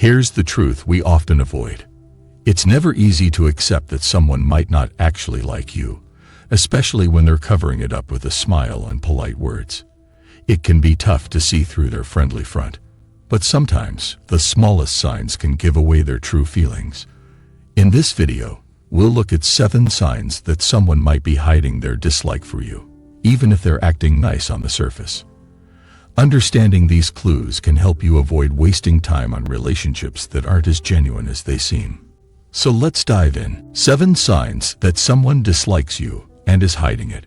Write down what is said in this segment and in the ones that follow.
Here's the truth we often avoid. It's never easy to accept that someone might not actually like you, especially when they're covering it up with a smile and polite words. It can be tough to see through their friendly front, but sometimes the smallest signs can give away their true feelings. In this video, we'll look at 7 signs that someone might be hiding their dislike for you, even if they're acting nice on the surface. Understanding these clues can help you avoid wasting time on relationships that aren't as genuine as they seem. So let's dive in. 7 signs that someone dislikes you and is hiding it.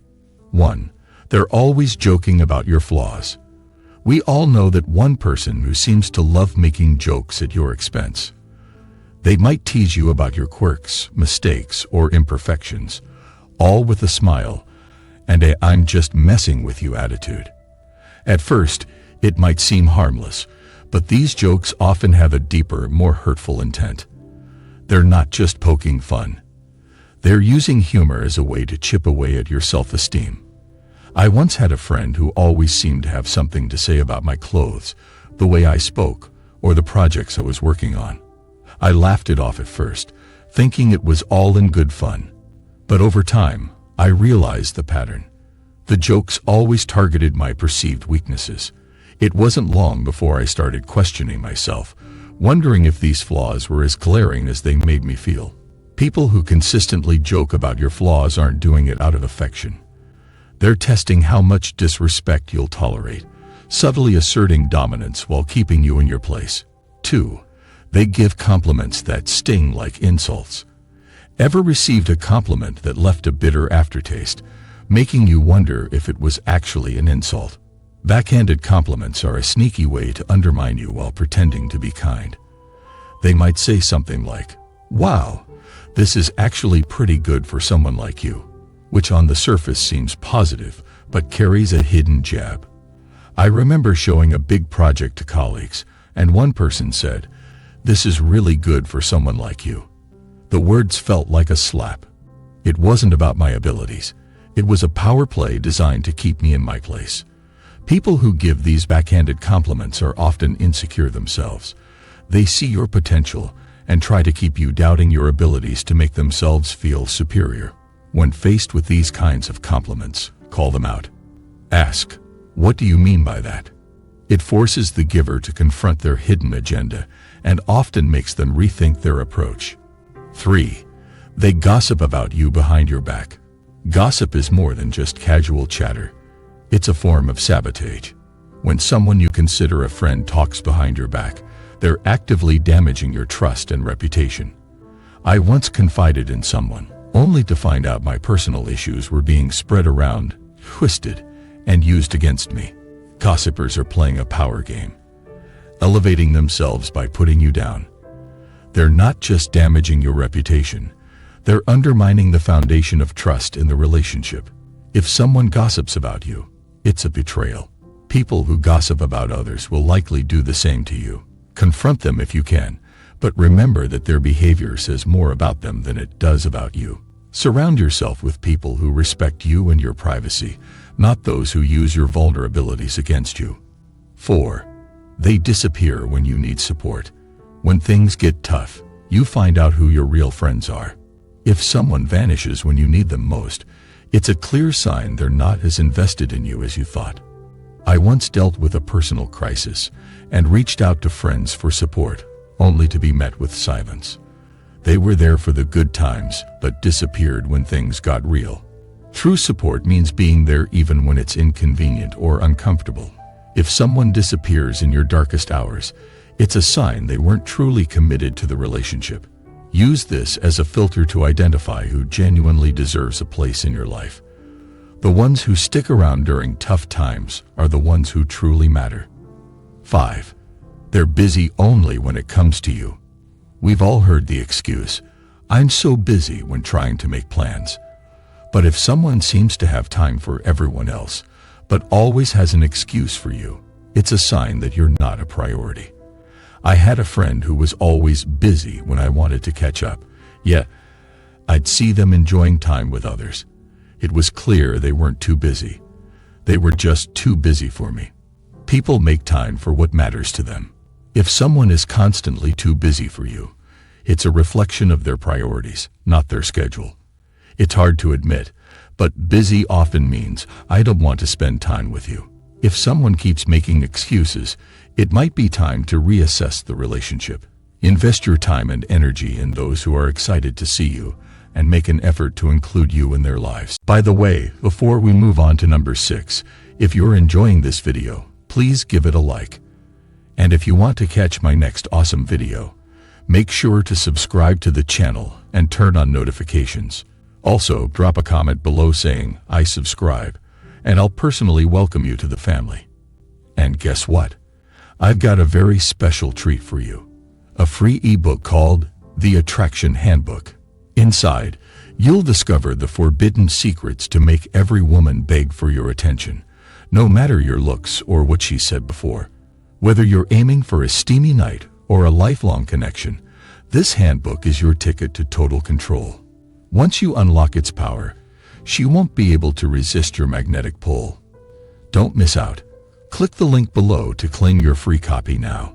1. They're always joking about your flaws. We all know that one person who seems to love making jokes at your expense. They might tease you about your quirks, mistakes, or imperfections, all with a smile and a "I'm just messing with you" attitude. At first, it might seem harmless, but these jokes often have a deeper, more hurtful intent. They're not just poking fun. They're using humor as a way to chip away at your self-esteem. I once had a friend who always seemed to have something to say about my clothes, the way I spoke, or the projects I was working on. I laughed it off at first, thinking it was all in good fun. But over time, I realized the pattern. The jokes always targeted my perceived weaknesses. It wasn't long before I started questioning myself, wondering if these flaws were as glaring as they made me feel. People who consistently joke about your flaws aren't doing it out of affection. They're testing how much disrespect you'll tolerate, subtly asserting dominance while keeping you in your place. 2. They give compliments that sting like insults. Ever received a compliment that left a bitter aftertaste, making you wonder if it was actually an insult? Backhanded compliments are a sneaky way to undermine you while pretending to be kind. They might say something like, "Wow, this is actually pretty good for someone like you," which on the surface seems positive, but carries a hidden jab. I remember showing a big project to colleagues, and one person said, "This is really good for someone like you." The words felt like a slap. It wasn't about my abilities. It was a power play designed to keep me in my place. People who give these backhanded compliments are often insecure themselves. They see your potential and try to keep you doubting your abilities to make themselves feel superior. When faced with these kinds of compliments, call them out. Ask, "What do you mean by that?" It forces the giver to confront their hidden agenda and often makes them rethink their approach. 3. They gossip about you behind your back. Gossip is more than just casual chatter. It's a form of sabotage. When someone you consider a friend talks behind your back, they're actively damaging your trust and reputation. I once confided in someone, only to find out my personal issues were being spread around, twisted, and used against me. Gossipers are playing a power game, elevating themselves by putting you down. They're not just damaging your reputation, they're undermining the foundation of trust in the relationship. If someone gossips about you, it's a betrayal. People who gossip about others will likely do the same to you. Confront them if you can, but remember that their behavior says more about them than it does about you. Surround yourself with people who respect you and your privacy, not those who use your vulnerabilities against you. 4. They disappear when you need support. When things get tough, you find out who your real friends are. If someone vanishes when you need them most, it's a clear sign they're not as invested in you as you thought. I once dealt with a personal crisis and reached out to friends for support, only to be met with silence. They were there for the good times, but disappeared when things got real. True support means being there even when it's inconvenient or uncomfortable. If someone disappears in your darkest hours, it's a sign they weren't truly committed to the relationship. Use this as a filter to identify who genuinely deserves a place in your life. The ones who stick around during tough times are the ones who truly matter. 5. They're busy only when it comes to you. We've all heard the excuse, "I'm so busy," when trying to make plans. But if someone seems to have time for everyone else, but always has an excuse for you, it's a sign that you're not a priority. I had a friend who was always busy when I wanted to catch up, yet I'd see them enjoying time with others. It was clear they weren't too busy. They were just too busy for me. People make time for what matters to them. If someone is constantly too busy for you, it's a reflection of their priorities, not their schedule. It's hard to admit, but busy often means I don't want to spend time with you. If someone keeps making excuses, it might be time to reassess the relationship. Invest your time and energy in those who are excited to see you and make an effort to include you in their lives. By the way, before we move on to number 6, if you're enjoying this video, please give it a like. And if you want to catch my next awesome video, make sure to subscribe to the channel and turn on notifications. Also, drop a comment below saying, "I subscribe," and I'll personally welcome you to the family. And guess what? I've got a very special treat for you. A free ebook called The Attraction Handbook. Inside, you'll discover the forbidden secrets to make every woman beg for your attention, no matter your looks or what she said before. Whether you're aiming for a steamy night or a lifelong connection, this handbook is your ticket to total control. Once you unlock its power, she won't be able to resist your magnetic pull. Don't miss out. Click the link below to claim your free copy now.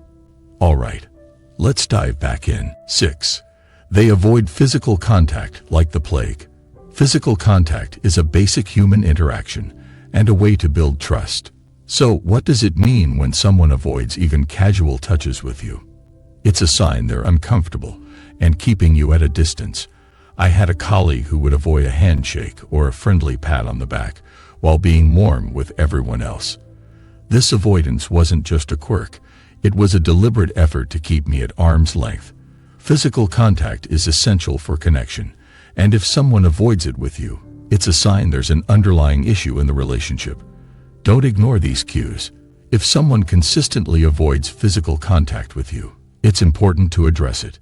All right, let's dive back in. 6. They avoid physical contact like the plague. Physical contact is a basic human interaction and a way to build trust. So, what does it mean when someone avoids even casual touches with you? It's a sign they're uncomfortable and keeping you at a distance. I had a colleague who would avoid a handshake or a friendly pat on the back while being warm with everyone else. This avoidance wasn't just a quirk, it was a deliberate effort to keep me at arm's length. Physical contact is essential for connection, and if someone avoids it with you, it's a sign there's an underlying issue in the relationship. Don't ignore these cues. If someone consistently avoids physical contact with you, it's important to address it.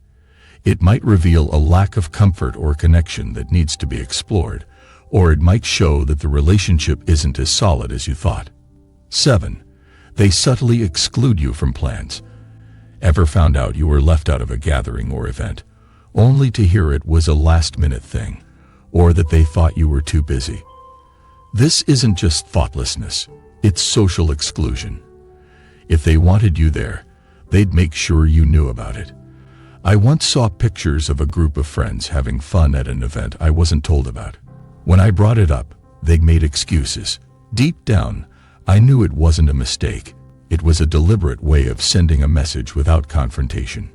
It might reveal a lack of comfort or connection that needs to be explored, or it might show that the relationship isn't as solid as you thought. 7. They subtly exclude you from plans. Ever found out you were left out of a gathering or event, only to hear it was a last-minute thing, or that they thought you were too busy? This isn't just thoughtlessness, it's social exclusion. If they wanted you there, they'd make sure you knew about it. I once saw pictures of a group of friends having fun at an event I wasn't told about. When I brought it up, they made excuses. Deep down, I knew it wasn't a mistake. It was a deliberate way of sending a message without confrontation.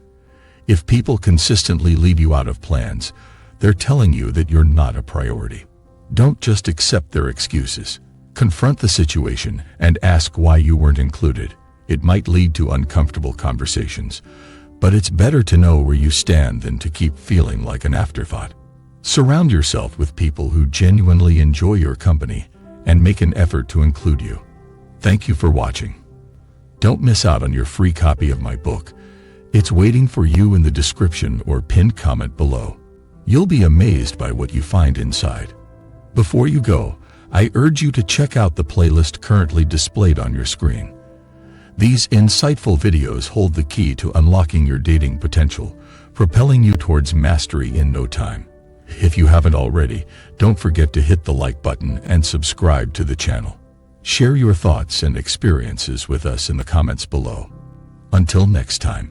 If people consistently leave you out of plans, they're telling you that you're not a priority. Don't just accept their excuses. Confront the situation and ask why you weren't included. It might lead to uncomfortable conversations, but it's better to know where you stand than to keep feeling like an afterthought. Surround yourself with people who genuinely enjoy your company and make an effort to include you. Thank you for watching. Don't miss out on your free copy of my book. It's waiting for you in the description or pinned comment below. You'll be amazed by what you find inside. Before you go, I urge you to check out the playlist currently displayed on your screen. These insightful videos hold the key to unlocking your dating potential, propelling you towards mastery in no time. If you haven't already, don't forget to hit the like button and subscribe to the channel. Share your thoughts and experiences with us in the comments below. Until next time.